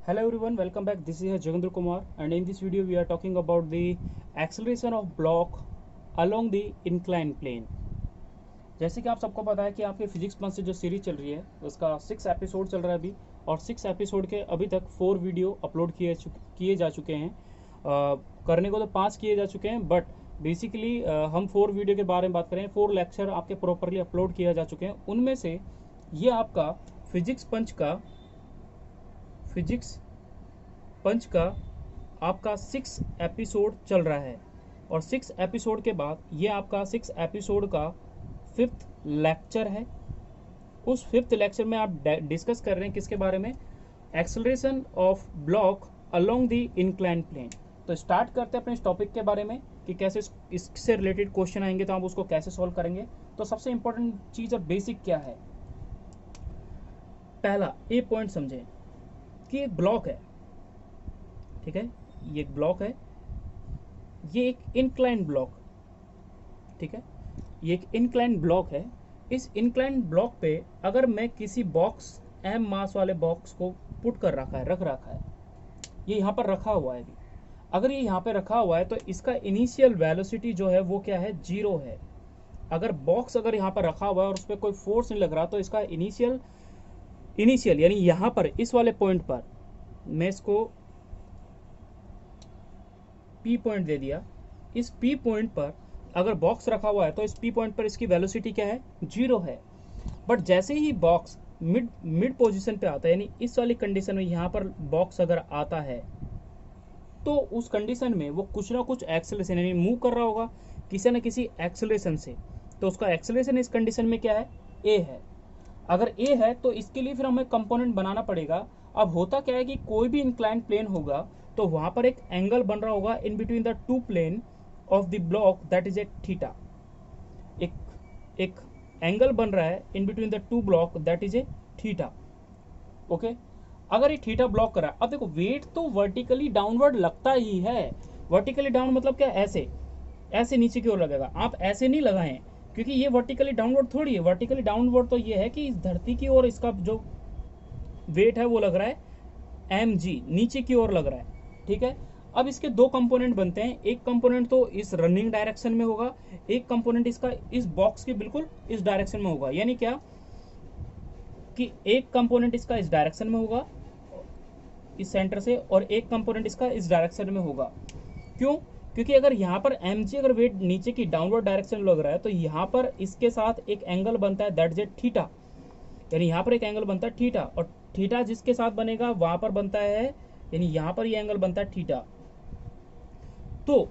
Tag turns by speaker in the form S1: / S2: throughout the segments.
S1: Hello everyone, welcome back. This is Jagendra Kumar, and in this video we are talking about the acceleration of block along the inclined plane. जैसे कि आप सबको पता है कि आपके फिजिक्स वन से जो सीरीज चल रही है उसका 6 एपिसोड चल रहा है अभी, और 6 एपिसोड के अभी तक 4 वीडियो अपलोड किए जा चुके हैं। करने को तो 5 किए जा चुके हैं, बट बेसिकली हम 4 वीडियो के बारे में बात करें। 4 लेक्चर आपके प्रॉपरली अपलोड किए जा चुके हैं। उनमें से ये आपका फिजिक्स पंच का आपका 6 एपिसोड चल रहा है, और 6 एपिसोड के बाद ये आपका 6 एपिसोड का 5th लेक्चर है। उस 5th लेक्चर में आप डिस्कस कर रहे हैं किसके बारे में? Acceleration of block along the inclined plane. तो स्टार्ट करते हैं अपने इस टॉपिक के बारे में कि कैसे इससे रिलेटेड क्वेश्चन आएंगे तो आप उसको कैसे सॉल्व करेंगे। तो सबसे इंपॉर्टेंट चीज़ और बेसिक क्या है? पहला ए पॉइंट समझें कि एक ब्लॉक है, ठीक है, ये एक ब्लॉक है, ये एक इंक्लाइंड ब्लॉक, ठीक है, ये एक इंक्लाइंड ब्लॉक है। इस इंक्लाइंड ब्लॉक पे अगर मैं किसी बॉक्स m मास वाले बॉक्स को पुट कर रख रखा है, ये यहाँ पर रखा हुआ है अभी। अगर ये यहाँ पे रखा हुआ है तो इसका इनिशियल वेलोसिटी जो है वो क्या है? 0 है। अगर बॉक्स अगर यहाँ पर रखा हुआ है और उस पर कोई फोर्स नहीं लग रहा तो इसका इनिशियल यानी यहाँ पर इस वाले पॉइंट पर मैं इसको P पॉइंट दे दिया। इस P पॉइंट पर अगर बॉक्स रखा हुआ है तो इस P पॉइंट पर इसकी वेलोसिटी क्या है? 0 है। बट जैसे ही बॉक्स मिड पोजीशन पे आता है, यानी इस वाली कंडीशन में यहाँ पर बॉक्स अगर आता है तो उस कंडीशन में वो कुछ ना कुछ एक्सेलरेशन यानी मूव कर रहा होगा किसी न किसी एक्सेलरेशन से। तो उसका एक्सेलरेशन इस कंडीशन में क्या है? A है। अगर A है तो इसके लिए फिर हमें कंपोनेंट बनाना पड़ेगा। अब होता क्या है कि कोई भी इंक्लाइंड प्लेन होगा तो वहां पर एक एंगल बन रहा होगा in between the two plane of the block, that is a theta. एक एंगल बन रहा है in between the two block, that is a theta. Okay, अगर ये थीटा ब्लॉक करा, अब देखो वेट तो वर्टिकली डाउनवर्ड लगता ही है। वर्टिकली डाउन मतलब क्या? ऐसे नीचे की ओर लगेगा। आप ऐसे नहीं लगाएं क्योंकि ये वर्टिकली डाउनवर्ड थोड़ी है। वर्टिकली डाउनवर्ड तो ये है कि इस धरती की ओर इसका जो वेट है वो लग रहा है mg, नीचे की ओर लग रहा है, ठीक है। अब इसके दो कंपोनेंट बनते हैं। एक कंपोनेंट तो इस रनिंग डायरेक्शन में होगा, एक कंपोनेंट इसका इस बॉक्स के बिल्कुल इस डायरेक्शन में होगा। यानी क्या कि एक कंपोनेंट इसका इस डायरेक्शन में होगा इस सेंटर से, और एक कंपोनेंट इसका इस डायरेक्शन में होगा। क्यों? क्योंकि अगर यहाँ पर mg अगर वेट नीचे की डाउनवर्ड डायरेक्शन लग रहा है तो यहाँ पर इसके साथ एक एंगल बनता है, दैट इज थीटा। यानी यहाँ पर एक एंगल बनता है थीटा, और थीटा जिसके साथ बनेगा वहां पर बनता है, यानी यहाँ पर ये एंगल बनता है थीटा। तो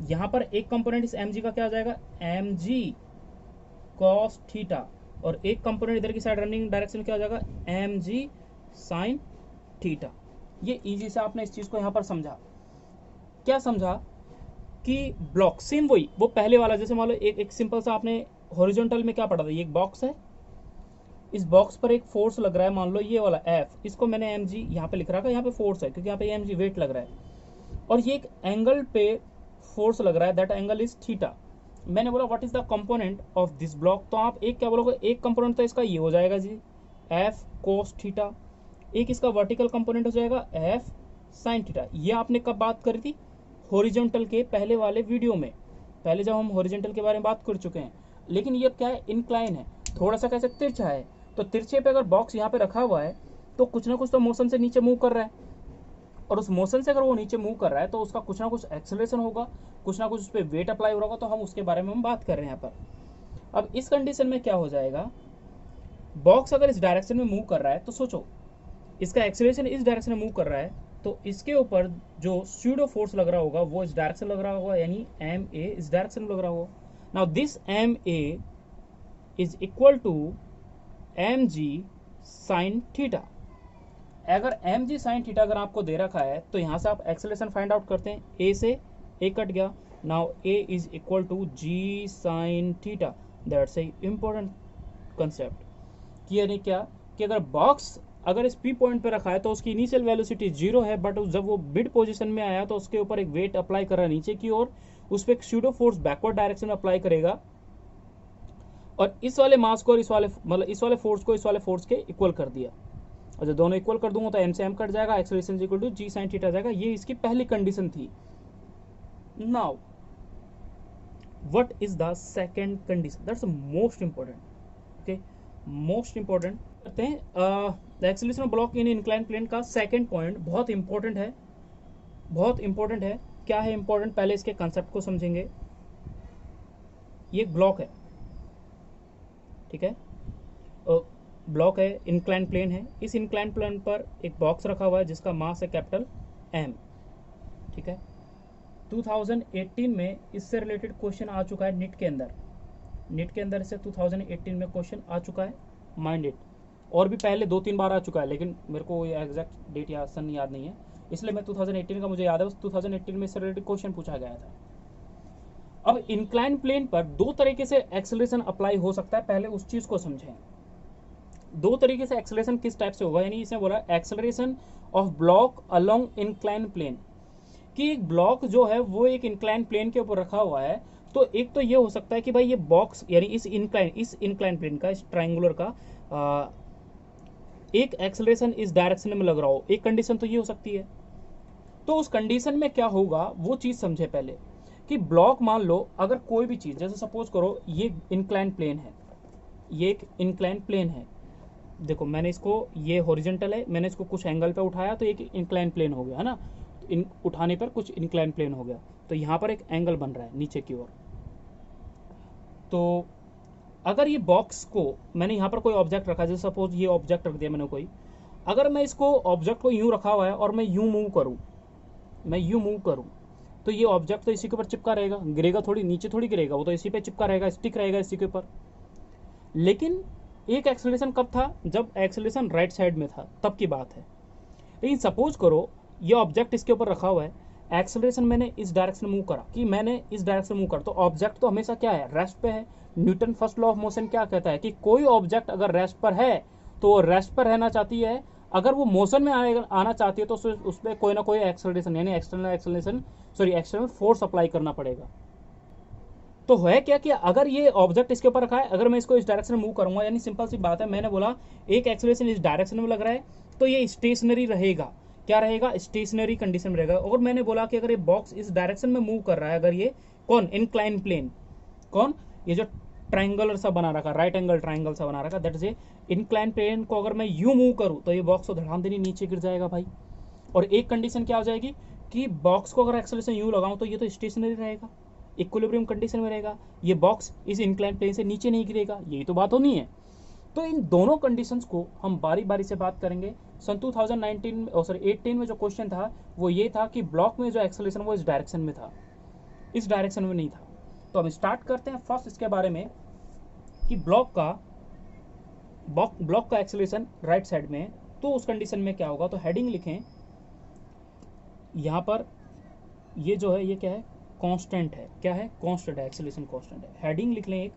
S1: यहाँ पर एक कंपोनेंट इस mg का क्या आ जाएगा? mg cos थीटा, और एक कंपोनेंट इधर की साइड रनिंग डायरेक्शन क्या हो जाएगा? mg sin theta. ये इजी से आपने इस चीज को यहाँ पर समझा। क्या समझा? कि ब्लॉक सेम वही वो पहले वाला, जैसे मान लो एक सिंपल सा आपने हॉरिजॉन्टल में क्या पढ़ा था? ये एक बॉक्स है, इस बॉक्स पर एक फोर्स लग रहा है, मान लो ये वाला F, इसको मैंने mg यहाँ पे लिख रहा है, यहाँ पे फोर्स है क्योंकि यहाँ पे mg वेट लग रहा है, और ये एक एंगल पे फोर्स लग रहा है, दैट एंगल इज थीटा। मैंने बोला what is the component of this block, तो आप एक क्या बोलोगे? एक कंपोनेंट तो इसका ये हो जाएगा जी F cos थीटा, एक इसका वर्टिकल कंपोनेंट हो जाएगा F sin थीटा। ये आपने कब बात करी थी? हॉरिजॉन्टल के पहले वाले वीडियो में, पहले जब हम हॉरिजॉन्टल के बारे में बात कर चुके हैं। लेकिन ये क्या है? इंक्लाइन है, थोड़ा सा कैसे तिरछा है। तो तिरछे पे अगर बॉक्स यहाँ पे रखा हुआ है तो कुछ ना कुछ तो मोशन से नीचे मूव कर रहा है, और उस मोशन से अगर वो नीचे मूव कर रहा है तो उसका कुछ ना कुछ एक्सेलरेशन होगा, कुछ ना कुछ उस पर वेट अप्लाई हो रहा होगा। तो हम उसके बारे में हम बात कर रहे हैं यहाँ पर। अब इस कंडीशन में क्या हो जाएगा? बॉक्स अगर इस डायरेक्शन में मूव कर रहा है तो सोचो इसका एक्सेलरेशन इस डायरेक्शन में मूव कर रहा है, तो इसके ऊपर जो स्यूडो फोर्स लग रहा होगा वो इस डायरेक्शन लग रहा होगा, यानी ma इस डायरेक्शन में लग रहा होगा। Now this ma is equal to mg sin theta. अगर mg sin थीटा अगर आपको दे रखा है तो यहाँ से आप एक्सेलरेशन फाइंड आउट करते हैं। a से a कट गया, now a is equal to g sin theta. That's a important concept. यानी क्या कि अगर बॉक्स अगर इस P पॉइंट पे रखा है तो उसकी इनिशियल वेलोसिटी 0 है, बट जब वो मिड पोजीशन में आया तो उसके ऊपर एक वेट अप्लाई कर रहा है नीचे की ओर, उस पर एक स्यूडो फोर्स बैकवर्ड डायरेक्शन में अप्लाई करेगा, और इस वाले मास को और इस वाले फोर्स को इस वाले फोर्स के इक्वल कर दिया। और जब दोनों इक्वल कर दूंगा तो m से m कट जाएगा, acceleration is equal to g sin theta जाएगा। ये इसकी पहली कंडीशन थी। Now what is the second condition, that's most important. Okay, most important करते हैं the acceleration of block in incline plane का सेकंड पॉइंट बहुत इंपॉर्टेंट है, बहुत इंपॉर्टेंट है। क्या है इंपॉर्टेंट, पहले इसके कंसेप्ट को समझेंगे। ये एक ब्लॉक है, ठीक है, ब्लॉक है, इंक्लाइन प्लेन है। इस इंक्लाइन प्लेन पर एक बॉक्स रखा हुआ है जिसका मास है कैपिटल M, ठीक है। 2018 में इससे रिलेटेड क्वेश्चन आ चुका है नीट के अंदर, नीट के अंदर से 2018 में क्वेश्चन आ चुका है, माइंड इट। और भी पहले 2-3 बार आ चुका है, लेकिन मेरे को ये एग्जैक्ट डेट या सन याद नहीं है, इसलिए मैं 2018 का मुझे याद है, उस 2018 में इससे रिलेटेड क्वेश्चन पूछा गया था। अब इंक्लाइन प्लेन पर दो तरीके से एक्सेलरेशन अप्लाई हो सकता है, पहले उस चीज को समझें। दो तरीके से एक्सेलरेशन किस टाइप से होगा, यानी इसने बोला acceleration of block along incline plane, कि एक ब्लॉक जो है वो एक इंक्लाइन प्लेन के ऊपर रखा हुआ है। तो एक तो ये हो सकता है कि भाई ये बॉक्स यानी इस इंक्लाइन प्लेन का, इस ट्राइंगुलर का एक एक्सेलरेशन इस डायरेक्शन में लग रहा हो, एक कंडीशन तो ये हो सकती है। तो उस कंडीशन में क्या होगा वो चीज समझे पहले, कि ब्लॉक मान लो अगर कोई भी चीज, जैसे सपोज करो ये इंक्लाइन प्लेन है, ये एक इंक्लाइन प्लेन है, देखो मैंने इसको, ये हॉरिजॉन्टल है, मैंने इसको कुछ एंगल पे उठाया तो एक इंक्लाइन प्लेन हो गया है ना, उठाने पर कुछ इंक्लाइन प्लेन हो गया, तो यहाँ पर एक एंगल बन रहा है नीचे की ओर। तो अगर ये बॉक्स को मैंने यहाँ पर कोई ऑब्जेक्ट रखा, जैसे सपोज ये ऑब्जेक्ट रख दिया मैंने कोई, अगर मैं इसको ऑब्जेक्ट को यूं रखा हुआ है और मैं यूं मूव करूं, मैं यूं मूव करूं, तो ये ऑब्जेक्ट तो इसी के ऊपर चिपका रहेगा, गिरेगा थोड़ी, नीचे थोड़ी गिरेगा, वो तो इसी पे चिपका रहेगा, स्टिक रहेगा इसी के ऊपर। लेकिन एक एक्सेलरेशन कब था, जब एक्सेलरेशन राइट साइड में था, तब की बात है। लेकिन सपोज करो ये ऑब्जेक्ट इसके ऊपर रखा हुआ है, एक्सेलरेशन मैंने इस डायरेक्शन मूव करा, कि मैंने इस डायरेक्शन मूव करा, तो ऑब्जेक्ट तो हमेशा क्या है, रेस्ट पे है। Newton first law of motion क्या कहता है कि कोई ऑब्जेक्ट अगर रेस्ट पर है तो वो रेस्ट पर रहना चाहती है, अगर वो मोशन में आना चाहती है तो उस पर कोई ना कोई एक्सेलरेशन यानी एक्सटर्नल फोर्स अप्लाई करना पड़ेगा। तो है क्या कि अगर ये ऑब्जेक्ट इसके ऊपर रखा है, अगर मैं इसको इस डायरेक्शन में मूव करूंगा, यानी सिंपल सी बात है, मैंने बोला एक एक्सेलरेशन इस डायरेक्शन में लग रहा है तो ये स्टेशनरी रहेगा, क्या रहेगा, स्टेशनरी कंडीशन में रहेगा। और मैंने बोला कि अगर ये बॉक्स इस डायरेक्शन में मूव कर रहा है, अगर ये कौन, इंक्लाइन प्लेन, कौन, ये जो ट्राइंगल सा बना रखा, राइट एंगल ट्राइंगल सा बना रखा, that is a incline plane को अगर मैं यू मूव करूं तो ये बॉक्स को धड़ाम देनी नीचे गिर जाएगा भाई। और एक कंडीशन क्या हो जाएगी कि बॉक्स को अगर एक्सेलरेशन यू लगाऊं तो ये तो स्टेशनरी रहेगा, इक्विलिब्रियम कंडीशन में रहेगा, ये बॉक्स इस इंक्लाइन प्लेन से नीचे नहीं गिरेगा, यही तो बात होनी है। तो इन दोनों कंडीशंस को हम बारी बारी से बात करेंगे। सन 2018 में जो क्वेश्चन था वो ये था कि ब्लॉक में जो एक्सेलरेशन वो इस डायरेक्शन में था, इस डायरेक्शन में नहीं था। तो हम स्टार्ट करते हैं फर्स्ट इसके बारे में कि ब्लॉक का एक्सेलरेशन राइट साइड में, तो उस कंडीशन में क्या होगा। तो हेडिंग लिखें यहाँ पर, ये जो है ये क्या है, कांस्टेंट है, क्या है, कांस्टेंट है, एक्सेलरेशन कांस्टेंट है। हेडिंग लिख लें एक,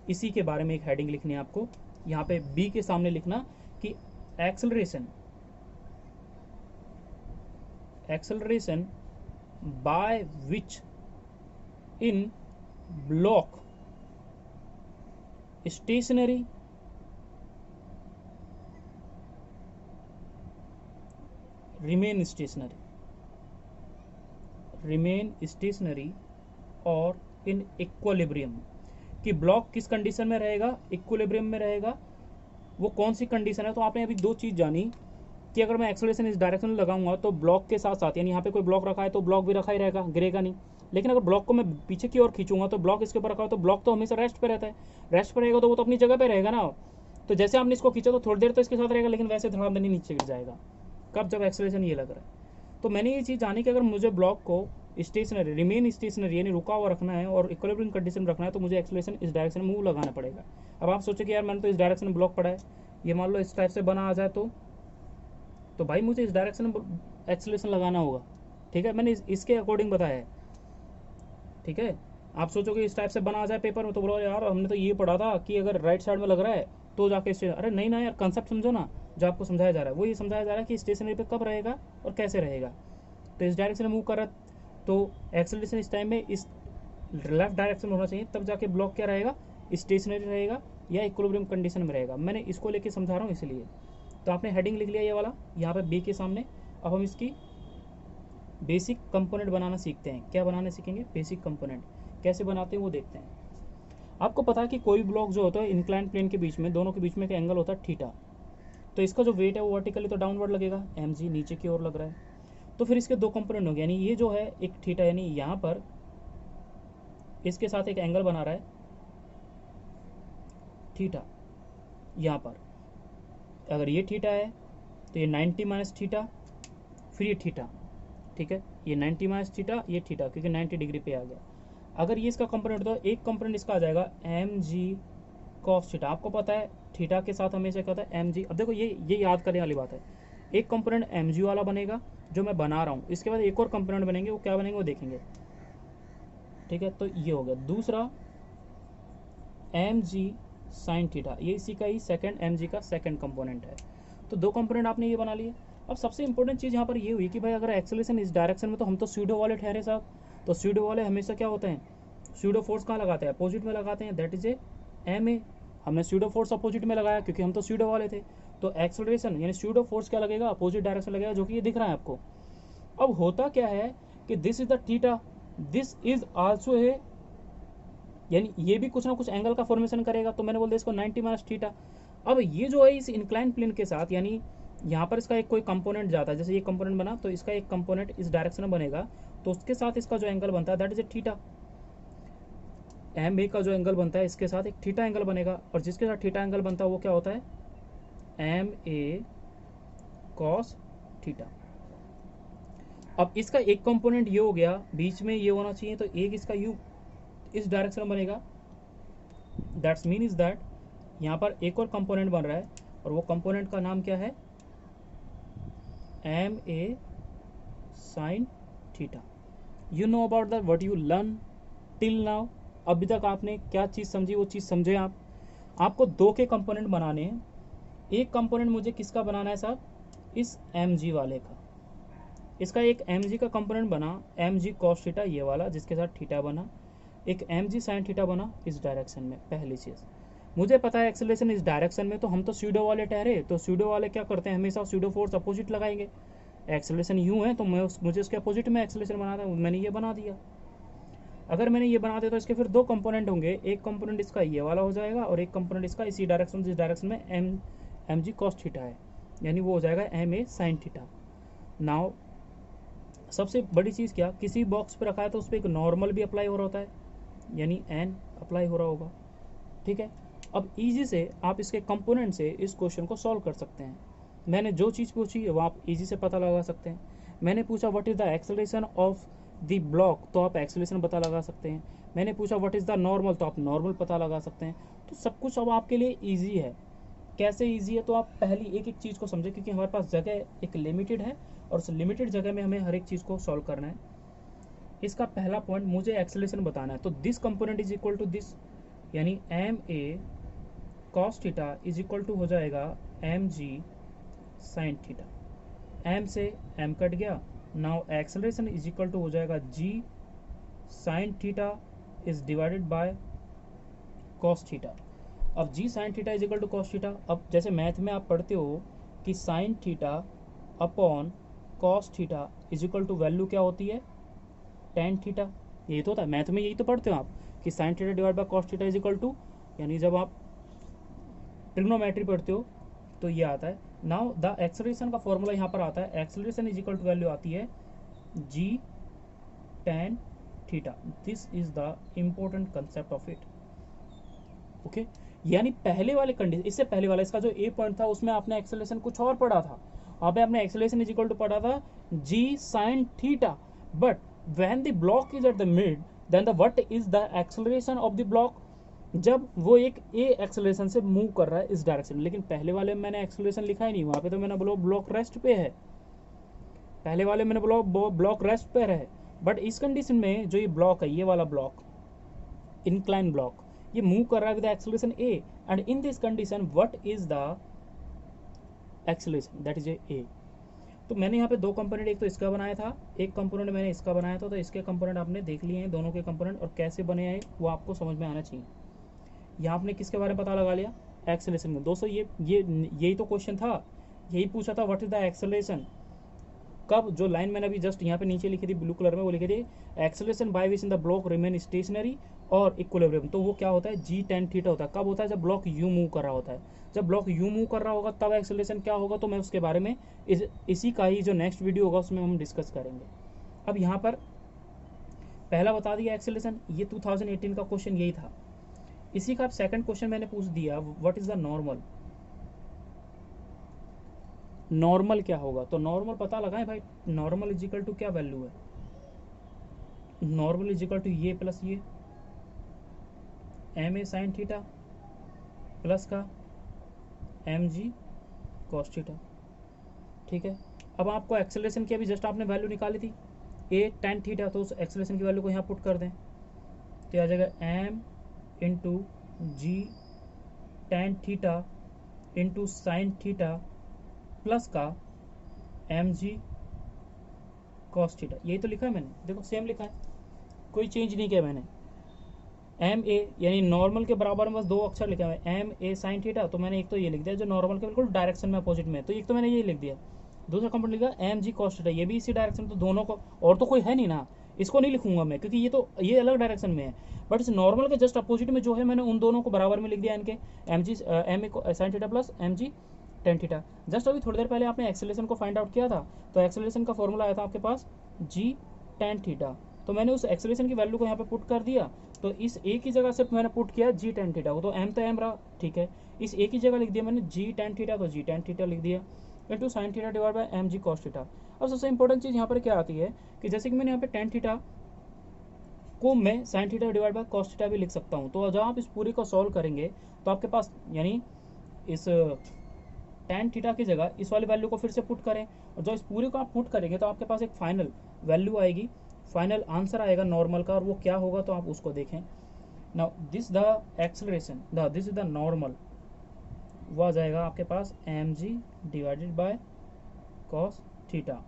S1: इसी के बारे में एक हेडिंग लिखनी है आपको, यहाँ पे बी के सामने लिखना कि acceleration by which in block stationary remain stationary और इन इक्विलिब्रियम, कि ब्लॉक किस कंडीशन में रहेगा, इक्विलिब्रियम में रहेगा। वो कौन सी कंडीशन है, तो आपने अभी दो चीज जानी कि अगर मैं एक्सेलरेशन इस डायरेक्शन में लगाऊंगा तो ब्लॉक के साथ साथ, यानी यहाँ पे कोई ब्लॉक रखा है तो ब्लॉक भी रखा ही रहेगा, गिरेगा नहीं। लेकिन अगर ब्लॉक को मैं पीछे की ओर खींचूंगा तो ब्लॉक इसके ऊपर रखा हो तो ब्लॉक तो हमेशा रेस्ट पे रहता है, रेस्ट पे रहेगा तो वो तो अपनी जगह पे रहेगा ना। तो जैसे आपने इसको खींचा तो थोड़ी देर तो इसके साथ रहेगा, लेकिन वैसे धड़ाम देनी नीचे गिर जाएगा, कब, जब एक्सेलरेशन ये लग रहा है। तो मैंने ये चीज़ जानी कि अगर मुझे ब्लॉक को स्टेशनरी, रिमेन स्टेशनरी यानी रुका हुआ रखना है और इक्विलिब्रियम कंडीशन में रखना है, तो मुझे एक्सेलरेशन इस डायरेक्शन में मूव लगाना पड़ेगा। अब आप सोचो कि यार मैंने तो इस डायरेक्शन में ब्लॉक पड़ा है, ये मान लो इस टाइप से बना आ जाए तो भाई मुझे इस डायरेक्शन में एक्सेलरेशन लगाना होगा, ठीक है, मैंने इसके अकॉर्डिंग बताया है, ठीक है। आप सोचोगे इस टाइप से बना आ जाए पेपर में तो बोलो यार हमने तो ये पढ़ा था कि अगर राइट साइड में लग रहा है तो जाके अरे नहीं ना यार, कंसेप्ट समझो ना, जो आपको समझाया जा रहा है वो ये समझाया जा रहा है कि स्टेशनरी पे कब रहेगा और कैसे रहेगा। तो इस डायरेक्शन में मूव कर रहा है तो एक्सेलरेशन इस टाइम में इस लेफ्ट डायरेक्शन में होना चाहिए, तब जाके ब्लॉक क्या रहेगा, स्टेशनरी रहेगा या इक्विलिब्रियम कंडीशन में रहेगा। मैंने इसको लेके समझा रहा हूँ इसलिए, तो आपने हेडिंग लिख लिया ये वाला यहाँ पे बी के सामने। अब हम इसकी बेसिक कंपोनेंट बनाना सीखते हैं। क्या बनाना सीखेंगे? Basic component. कैसे बनाते हैं वो देखते हैं। आपको पता है कि कोई ब्लॉक जो होता है इंक्लाइन प्लेन के बीच में, दोनों के बीच में का एंगल होता है थीटा। तो इसका जो वेट है वो वर्टिकली तो डाउनवर्ड लगेगा, mg नीचे की ओर लग रहा है। तो फिर इसके दो कंपोनेंट होंगे, यानी ये जो है एक थीटा, यानी यहाँ पर इसके साथ एक एंगल बना रहा है थीटा। यहाँ पर अगर ये थीटा है तो ये 90 माइनस थीटा, फिर ये थीटा, ठीक है, ये 90 माइनस थीटा, ये थीटा, क्योंकि 90 डिग्री पे आ गया। अगर ये इसका कंपोनेंट तो एक कंपोनेंट इसका आ जाएगा mg cos थीटा। आपको पता है थीटा के साथ हमेशा क्या होता है mg। अब देखो ये याद करने वाली बात है। एक कंपोनेंट mg वाला बनेगा जो मैं बना रहा हूँ, इसके बाद एक और कंपोनेंट बनेंगे, वो क्या बनेंगे वो देखेंगे, ठीक है। तो ये हो गया। दूसरा mg साइन थीटा, ये इसी का ही सेकंड mg का सेकंड कंपोनेंट है। तो दो कंपोनेंट आपने ये बना लिए। अब सबसे इंपॉर्टेंट चीज़ यहाँ पर ये हुई कि भाई अगर एक्सेलरेशन इस डायरेक्शन में, तो हम तो स्यूडो वाले ठहरे साहब। तो स्यूडो वाले हमेशा क्या होते हैं, स्यूडो फोर्स कहाँ लगाते हैं? अपोजिट में लगाते हैं, दैट इज ए ma। हमने स्यूडो फोर्स अपोजिट में लगाया क्योंकि हम तो स्यूडो वाले थे। तो एक्सेलरेशन यानी स्यूडो फोर्स क्या लगेगा? अपोजिट डायरेक्शन लगेगा, जो कि ये दिख रहा है आपको। अब होता क्या है कि this is the theta, this is also a, यानी ये भी कुछ ना कुछ एंगल का फॉर्मेशन करेगा। तो मैंने बोल दिया इसको 90 माइनस थीटा। अब ये जो है इस इंक्लाइन प्लेन के साथ, यानी यहाँ पर इसका एक कोई कंपोनेंट जाता है, जैसे ये कंपोनेंट बना तो इसका एक कंपोनेंट इस डायरेक्शन में बनेगा, तो उसके साथ इसका जो एंगल बनता है that is a theta. M a का जो एंगल बनता है इसके साथ एक थीटा एंगल बनेगा, और जिसके साथ थीटा एंगल बनता है वो क्या होता है? M a cos theta. अब इसका एक कंपोनेंट ये हो गया, बीच में ये होना चाहिए, तो एक इसका यू इस डायरेक्शन में बनेगा। दैट्स मीन इज दैट यहाँ पर एक और कंपोनेंट बन रहा है, और वो कंपोनेंट का नाम क्या है? M a sine theta. You know about that what you learn till now. अभी तक आपने क्या चीज़ समझी वो चीज़ समझे आप। आपको दो के कंपोनेंट बनाने हैं। एक कंपोनेंट मुझे किसका बनाना है साहब? इस mg वाले का। इसका एक mg का कंपोनेंट बना, mg cos थीटा ये वाला, जिसके साथ थीटा बना। एक mg sin थीटा बना इस डायरेक्शन में। पहली चीज़ मुझे पता है एक्सेलरेशन इस डायरेक्शन में, तो हम तो स्यूडो वाले ठहरे। तो स्यूडो वाले क्या करते हैं? हमेशा स्यूडो फोर्स अपोजिट लगाएंगे। एक्सेलरेशन यूँ है तो मुझे उसके अपोजिट में एक्सेलरेशन बनाना है, मैंने ये बना दिया। अगर मैंने ये बना दिया तो इसके फिर दो कंपोनेंट होंगे। एक कंपोनेंट इसका ये वाला हो जाएगा, और एक कंपोनेंट इसका इसी डायरेक्शन, जिस डायरेक्शन में mg cos थीटा है, यानी वो हो जाएगा ma sin थीटा। नाउ सबसे बड़ी चीज़ क्या, किसी बॉक्स पे रखा है तो उस पर एक नॉर्मल भी अप्लाई हो रहा होता है, यानी n अप्लाई हो रहा होगा, ठीक है। अब इजी से आप इसके कंपोनेंट से इस क्वेश्चन को सॉल्व कर सकते हैं। मैंने जो चीज़ पूछी है वो आप इजी से पता लगा सकते हैं। मैंने पूछा what is the acceleration of the block, तो आप एक्सेलरेशन पता लगा सकते हैं। मैंने पूछा व्हाट इज़ द नॉर्मल, तो आप नॉर्मल पता लगा सकते हैं। तो सब कुछ अब आपके लिए ईजी है। कैसे ईजी है? तो आप पहली एक एक चीज़ को समझें, क्योंकि हमारे पास जगह एक लिमिटेड है, और उस लिमिटेड जगह में हमें हर एक चीज़ को सॉल्व करना है। इसका पहला पॉइंट, मुझे एक्सेलरेशन बताना है, तो this component is equal to this, यानी m a cos theta is equal to हो जाएगा m g sine theta. M से एम कट गया। Now acceleration is equal to हो जाएगा g sine theta is divided by cos theta. अब g sine theta is equal to cos theta. अब जैसे math में आप पढ़ते हो कि sine theta upon cos theta is equal to value क्या होती है? Tan theta. यही तो होता है मैथ में, यही तो पढ़ते हो आप कि sine theta divide by cos theta is equal to, यानी जब आप ट्रिग्नोमेट्री पढ़ते हो तो ये आता है। नाउ द एक्सेलरेशन का फॉर्मूला यहाँ पर आता है, acceleration is equal to value आती है g tan theta. This is the important concept of it, okay. यानी पहले वाले कंडीशन, इससे पहले वाला इसका जो ए पॉइंट था उसमें आपने एक्सेलरेशन कुछ और पढ़ा था। अब आपने एक्सेलरेशन इज इक्वल टू पढ़ा था g sine theta, but when the block is at the mid then the what is the acceleration of the block, जब वो एक ए एक्सेलरेशन से मूव कर रहा है इस डायरेक्शन में। लेकिन पहले वाले में मैंने एक्सेलरेशन लिखा ही नहीं, वहाँ पे तो मैंने बोला ब्लॉक रेस्ट पे है। पहले वाले मैंने बोला ब्लॉक रेस्ट पे है, बट इस कंडीशन में जो ये ब्लॉक है, ये वाला ब्लॉक इंक्लाइन ब्लॉक, ये मूव कर रहा है with acceleration A, and in this condition what is the acceleration, that is ए। तो मैंने यहाँ पे दो कंपोनेंट, एक तो इसका बनाया था, एक कंपोनेंट मैंने इसका बनाया था। तो इसके कंपोनेंट आपने देख लिए हैं, दोनों के कंपोनेंट, और कैसे बने हैं वो आपको समझ में आना चाहिए। यहाँ आपने किसके बारे में पता लगा लिया? एक्सेलरेशन में। दोस्तों यही तो क्वेश्चन था, यही पूछा था व्हाट इज द एक्सेलरेशन, कब, जो लाइन मैंने अभी जस्ट यहाँ पे नीचे लिखी थी ब्लू कलर में, वो लिखी थी acceleration by which in the block remain stationary और इक्विलिब्रियम, तो वो क्या होता है जी टेन थीटा होता है। कब होता है, जब ब्लॉक यू मूव कर रहा होता है। जब ब्लॉक यू मूव कर रहा होगा तब एक्सेलरेशन क्या होगा, तो मैं उसके बारे में इसी का ही जो नेक्स्ट वीडियो होगा उसमें हम डिस्कस करेंगे। अब यहाँ पर पहला बता दिया एक्सेलरेशन, ये 2018 का क्वेश्चन यही था। इसी का अब सेकंड क्वेश्चन मैंने पूछ दिया what is the normal, normal क्या होगा, तो नॉर्मल पता लगाएं भाई, नॉर्मल इज इक्वल टू क्या वैल्यू है, नॉर्मल इज इक्वल टू ये प्लस ये m a sine theta plus का एम जी कॉस थीटा। ठीक है, अब आपको एक्सेलरेशन की अभी जस्ट आपने वैल्यू निकाली थी ए टेन थीटा, तो उस एक्सेलरेशन की वैल्यू को यहाँ पुट कर दें तो आ जाएगा m into g tan theta into sine theta plus का एम जी कॉस थीटा। यही तो लिखा है मैंने, देखो सेम लिखा है, कोई चेंज नहीं किया मैंने। एम ए यानी नॉर्मल के बराबर में बस दो अक्षर लिखा है, एम ए साइन थीटा, तो मैंने एक तो ये लिख दिया जो नॉर्मल के बिल्कुल डायरेक्शन में अपोजिट में, तो एक तो मैंने ये लिख दिया। दूसरा कंपोनेंट लिखा एम जी कॉस थीटा, ये भी इसी डायरेक्शन, तो दोनों को और तो कोई है नहीं ना, इसको नहीं लिखूंगा मैं क्योंकि ये अलग डायरेक्शन में है, बट इस नॉर्मल के जस्ट अपोजिट में जो है मैंने उन दोनों को बराबर में लिख दिया, इनके m g m a sine theta plus m g tan theta. Just अभी थोड़ी देर पहले आपने एक्सेलरेशन को फाइंड आउट किया था, तो एक्सेलरेशन का फॉर्मूला आया था आपके पास जी टेन थीटा, तो मैंने उस एक्सेलरेशन की वैल्यू को यहाँ पे पुट कर दिया, तो इस ए की जगह सिर्फ मैंने पुट किया जी टेन थीटा को, तो एम रहा, ठीक है, इस ए की जगह लिख दिया मैंने जी टेन थीटा, तो जी टेन थीटा लिख दिया into sine theta divide by m g cos theta. अब सबसे इंपॉर्टेंट चीज़ यहाँ पर क्या आती है कि जैसे कि मैंने यहाँ पे टेन थीटा को मैं sign theta divide by cos theta भी लिख सकता हूँ, तो जब आप इस पूरी को सॉल्व करेंगे तो आपके पास यानी इस टेन थीटा की जगह इस वाली वैल्यू को फिर से पुट करें, और जो इस पूरे को आप पुट करेंगे तो आपके पास एक फाइनल वैल्यू आएगी, फाइनल आंसर आएगा नॉर्मल का, और वो क्या होगा तो आप उसको देखें। Now this the acceleration this is the normal, वो आ जाएगा आपके पास m g divided by cos theta.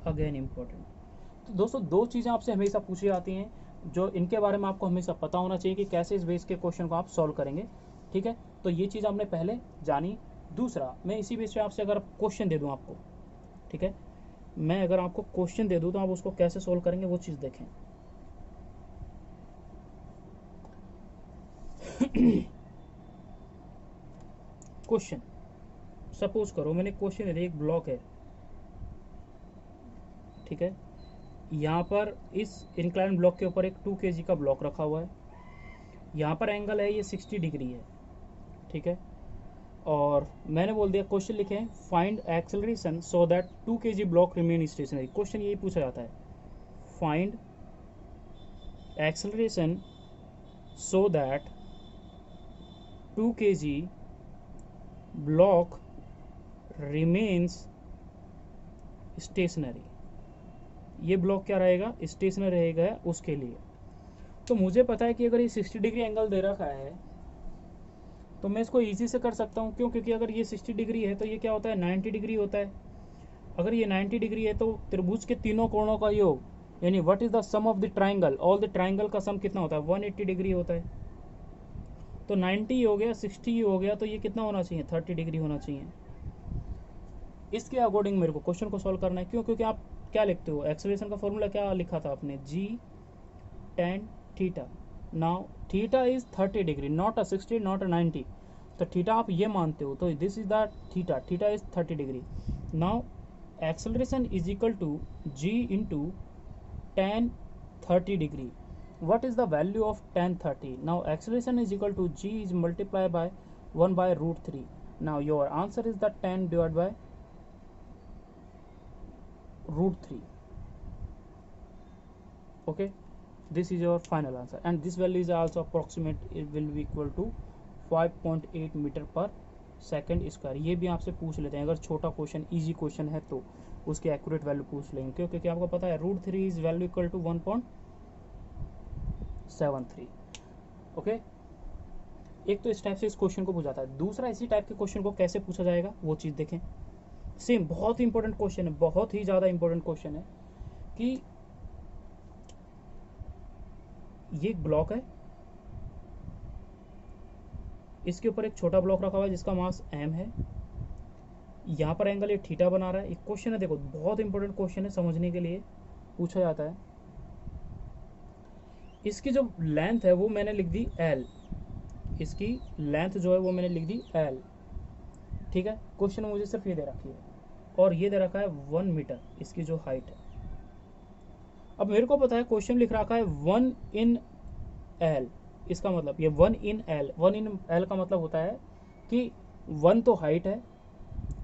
S1: Again important, तो दोस्तों दो चीज़ें आपसे हमेशा पूछी जाती हैं जो इनके बारे में आपको हमेशा पता होना चाहिए कि कैसे इस बेस के क्वेश्चन को आप सॉल्व करेंगे। ठीक है, तो ये चीज़ आपने पहले जानी। दूसरा, मैं इसी बेस पे आपसे अगर क्वेश्चन दे दूं आपको, ठीक है, मैं अगर आपको क्वेश्चन दे दूं तो आप उसको कैसे सॉल्व करेंगे वो चीज़ देखें। क्वेश्चन सपोज करो मैंने क्वेश्चन दे दिया, एक ब्लॉक है, ठीक है, यहाँ पर इस इंक्लाइन ब्लॉक के ऊपर एक 2 kg का ब्लॉक रखा हुआ है, यहाँ पर एंगल है ये 60 डिग्री है, ठीक है, और मैंने बोल दिया क्वेश्चन लिखे find acceleration so that 2 kg block remain stationary. Question यही पूछा जाता है, find acceleration so that 2 kg block remains stationary. ये ब्लॉक क्या रहेगा, स्टेशनरी रहेगा उसके लिए। तो मुझे पता है कि अगर ये 60 डिग्री एंगल दे रखा है तो मैं इसको इजी से कर सकता हूँ, क्यों, क्योंकि अगर ये 60 डिग्री है तो ये क्या होता है 90 डिग्री होता है। अगर ये 90 डिग्री है तो त्रिभुज के तीनों कोणों का योग यानी what is the sum of the triangle, all the triangle का सम कितना होता है 180 डिग्री होता है। तो 90 हो गया, 60 हो गया, तो ये कितना होना चाहिए 30 डिग्री होना चाहिए। इसके अकॉर्डिंग मेरे को क्वेश्चन को सॉल्व करना है, क्यों, क्योंकि आप क्या लिखते हो, एक्सेलरेशन का फॉर्मूला क्या लिखा था आपने, g tan theta. Now theta is 30 degree, not a 60 not a 90, तो थीटा आप ये मानते हो, तो this is the theta, theta is 30 degree. Now acceleration is equal to g into tan 30 degree. what is the value of tan 30? Now acceleration is equal to g is multiplied by 1 by root 3. Now your answer is the tan divided by root 3. Okay, this is your final answer, and this value is also approximate, it will be equal to 5.8 metre पर second square. ये भी आपसे पूछ लेते हैं, अगर छोटा question easy question है तो उसकी एक्यूरेट वैल्यू पूछ लेंगे, क्यों, क्योंकि आपको पता है root 3 is value equal to 1.73। Okay, एक तो इस टाइप से इस क्वेश्चन को पूछा था। दूसरा, इसी टाइप के क्वेश्चन को कैसे पूछा जाएगा वो चीज़ देखें। सेम बहुत ही इंपॉर्टेंट क्वेश्चन है, बहुत ही ज़्यादा इंपॉर्टेंट क्वेश्चन है कि ये एक ब्लॉक है, इसके ऊपर एक छोटा ब्लॉक रखा हुआ है जिसका मास m है, यहाँ पर एंगल ये थीटा बना रहा है। एक क्वेश्चन है, देखो बहुत इंपॉर्टेंट क्वेश्चन है, समझने के लिए पूछा जाता है। इसकी जो लेंथ है वो मैंने लिख दी l, इसकी लेंथ जो है वो मैंने लिख दी l, ठीक है। क्वेश्चन में मुझे सिर्फ ये दे रखी है और ये दे रखा है 1 मीटर इसकी जो हाइट है। अब मेरे को पता है क्वेश्चन लिख रखा है 1 इन l, इसका मतलब ये 1 इन l, 1 इन l का मतलब होता है कि 1 तो हाइट है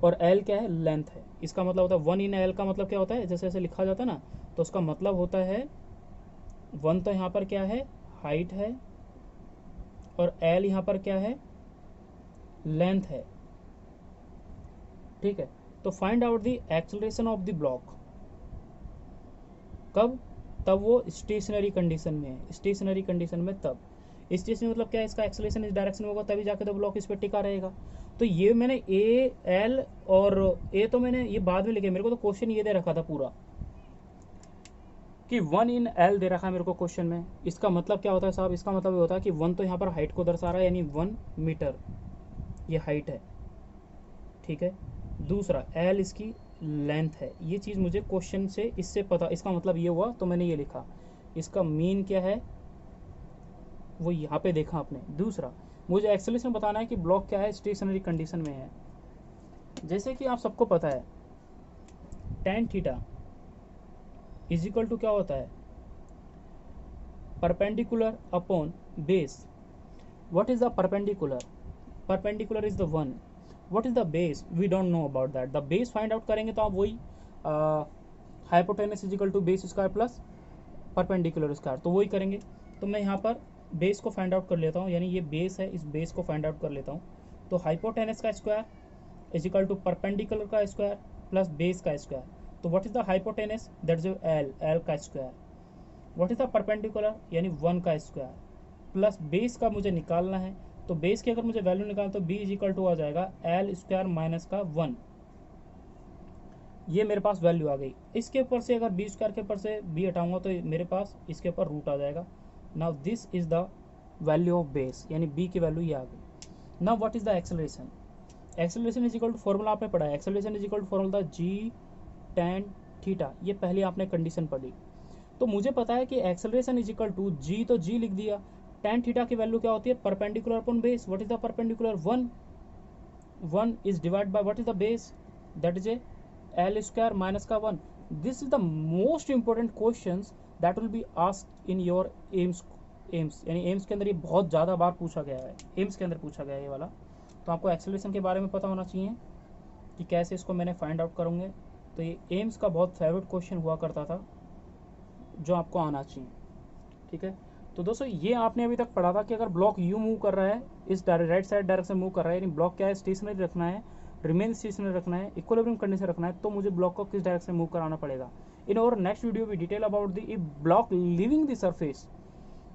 S1: और l क्या है, लेंथ है। इसका मतलब होता है 1 इन l का मतलब क्या होता है, जैसे ऐसे लिखा जाता है ना, तो उसका मतलब होता है 1 तो यहाँ पर क्या है, हाइट है, और l यहाँ पर क्या है, लेंथ है, ठीक है। तो find out the acceleration of the block. कब? तब वो स्टेशनरी कंडीशन में है, स्टेशनरी कंडीशन में तब। स्टेशनरी मतलब क्या है, इसका एक्सेलरेशन इस डायरेक्शन में होगा तभी जाके तो ब्लॉक इस पर टिका रहेगा। तो ये मैंने ए एल और ए तो मैंने ये बाद में लिखे, मेरे को तो क्वेश्चन ये दे रखा था पूरा कि 1 इन एल दे रखा है मेरे को क्वेश्चन में। इसका मतलब क्या होता है साहब, इसका मतलब ये होता है कि 1 तो यहाँ पर हाइट को दर्शा रहा है, यानी 1 मीटर ये हाइट है, ठीक है। दूसरा एल इसकी लेंथ है, ये चीज़ मुझे क्वेश्चन से इससे पता, इसका मतलब ये हुआ तो मैंने ये लिखा। इसका मीन क्या है वो यहाँ पे देखा आपने। दूसरा मुझे एक्सेलरेशन बताना है कि ब्लॉक क्या है, स्टेशनरी कंडीशन में है। जैसे कि आप सबको पता है tan theta is equal to क्या होता है, perpendicular upon base. What is the perpendicular? Perpendicular is the 1। What is the base? We don't know about that. The base find out करेंगे तो आप वही hypotenuse is equal to base square plus perpendicular square, तो वही करेंगे। तो मैं यहाँ पर बेस को फाइंड आउट कर लेता हूँ, यानी ये बेस है, इस बेस को फाइंड आउट कर लेता हूँ। तो हाइपोटेनस का square is equal to perpendicular का स्क्वायर प्लस बेस का स्क्वायर। तो what is the hypotenuse? That is l का square. What is the perpendicular? यानी 1 का स्क्वायर प्लस बेस का मुझे निकालना है। तो बेस की अगर मुझे वैल्यू निकालना तो बी इज इक्वल टू आ जाएगा एल स्क्वायर माइनस का 1। ये मेरे पास वैल्यू आ गई। इसके ऊपर से अगर बी स्क्वायर के ऊपर से बी हटाऊंगा तो मेरे पास इसके ऊपर रूट आ जाएगा। Now this is the value of base, यानी बी की वैल्यू ये आ गई। Now what is the acceleration? Acceleration is equal to formula आपने पढ़ा है, acceleration is equal to formula g tan theta, ये पहले आपने कंडीशन पढ़ी। तो मुझे पता है कि एक्सेलरेशन इज इक्वल टू जी, तो जी लिख दिया। tan थीटा की वैल्यू क्या होती है, perpendicular upon base. What is the perpendicular? 1। 1 is divided by what is the base, that is a L square minus का 1. This is the most important questions that will be asked in your AIIMS यानी AIIMS के अंदर ये बहुत ज़्यादा बार पूछा गया है, एम्स के अंदर पूछा गया है ये वाला। तो आपको एक्सेलरेशन के बारे में पता होना चाहिए कि कैसे इसको मैंने फाइंड आउट करूँगे। तो ये एम्स का बहुत फेवरेट क्वेश्चन हुआ करता था जो आपको आना चाहिए, ठीक है। तो दोस्तों ये आपने अभी तक पढ़ा था कि अगर ब्लॉक यू मूव कर रहा है, इस राइट साइड डायरेक्शन मूव कर रहा है, यानी ब्लॉक क्या है, स्टेशनरी रखना है, रिमेन स्टेशनरी रखना है, इक्विलिब्रियम कंडीशन रखना है, तो मुझे ब्लॉक को किस डायरेक्शन मूव कराना पड़ेगा। In our next video we detail about the block living the surface,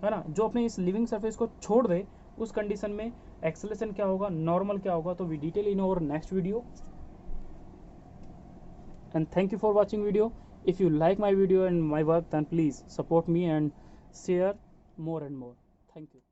S1: है ना, जो अपने इस लिविंग सरफेस को छोड़ दे उस कंडीशन में एक्सेलरेशन क्या होगा, नॉर्मल क्या होगा, तो we detail in our next video. And thank you for watching video. If you like my video and my work, then please support me and share more and more. Thank you.